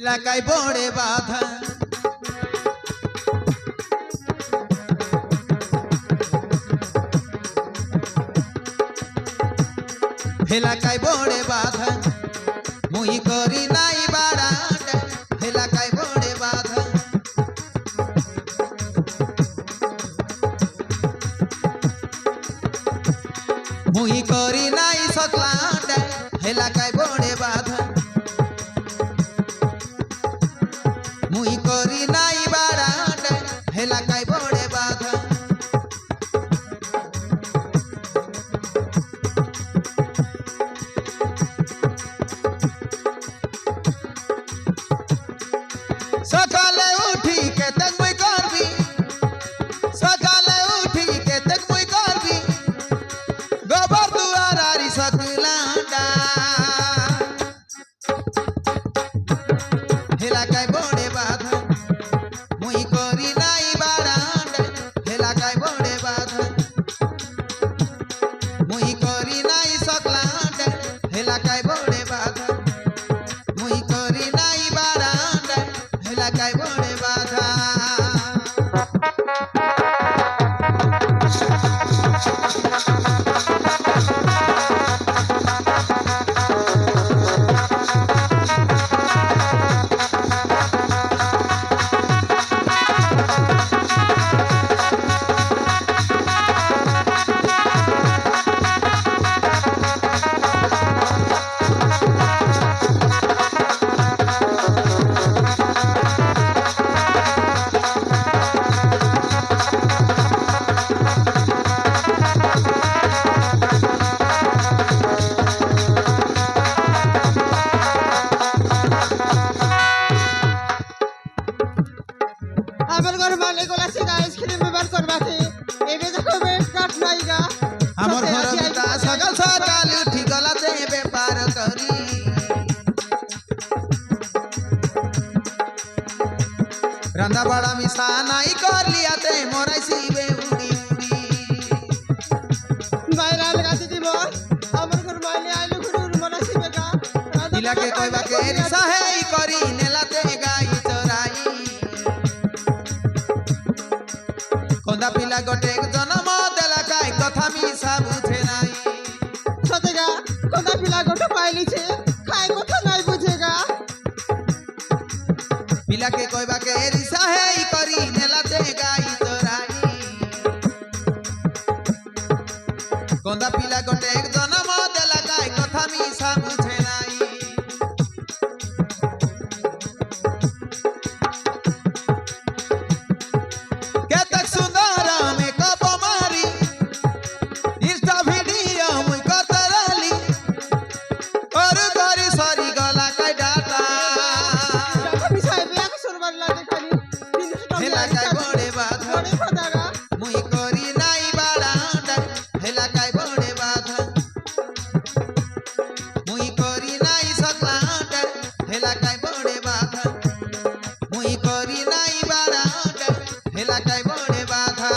এলাকায় বড়ে বাধা এলাকায় বড়ে বাধা মুই করি নাই বাড়াটা এলাকায় বড়ে বাধা মুই করি নাই সকলাটা এলাকায় বড়ে বাধা মুই করি নাই বাড়াটা এলাকায় বড়ে বাধা সকালে উঠি কেতে মুই করবি সকালে উঠি কেতে মুই করবি গোবর দুয়ার আরি সকলাটা এলাকায় বড়ে বাধা মুই করি নাই বাড়াটা এলাকায় বড়ে বাধা মুই করি নাই সকলাটা এলাকায় বড়ে বাধা মুই করি নাই বাড়াটা এলাকায় বড়ে বাধা আমার ঘর মালিক বলেছে আইসক্রিম ব্যবহার করবাতে এবে দেখো বেশ কাট নাইগা আমার ঘর পিতা সকাল সকাল উঠি গলাতে ব্যাপার করি রান্না বাড়া মিশা নাই করলিয়াতে মরাইছি বে উড়ি উড়ি বাইরাল গাছি দিব আমার ঘর মাইলে আইলো ঘুরুর মনাসি বেগা দিলাকে কইবাকে রিসাহেই করি নেলাতে গাই চরাই কোন্দা পিলা গটে জনম দেলাকায় কথা মিশা বুঝে নাই সতেগা কোদা পিলা গোটা পাইলিছে খায় কথা নাই বুঝেগা পিলাকে কইবাকে রিসাহেই করি নেলাতে গাই চরাই কোন্দা পিলা গটে জনম দেলাকায় কথা মিশা বুঝে নাই কেতক সুন্দর মেকআপ মারি ইনস্টা ভিডিও মুই করতালি ওর গরি সরি গলা কাই ডাটা আমি সাহেব এক সুরবার লাগে খালি এলাকায় বড়ে বাধা বড়ে ফাদাগা মুই করি নাই বাড়াটা এলাকায় বড়ে বাধা মুই করি নাই সকলাটা এলাকায় বড়ে বাধা মুই করি নাই বাড়াটা এলাকায় বড়ে বাধা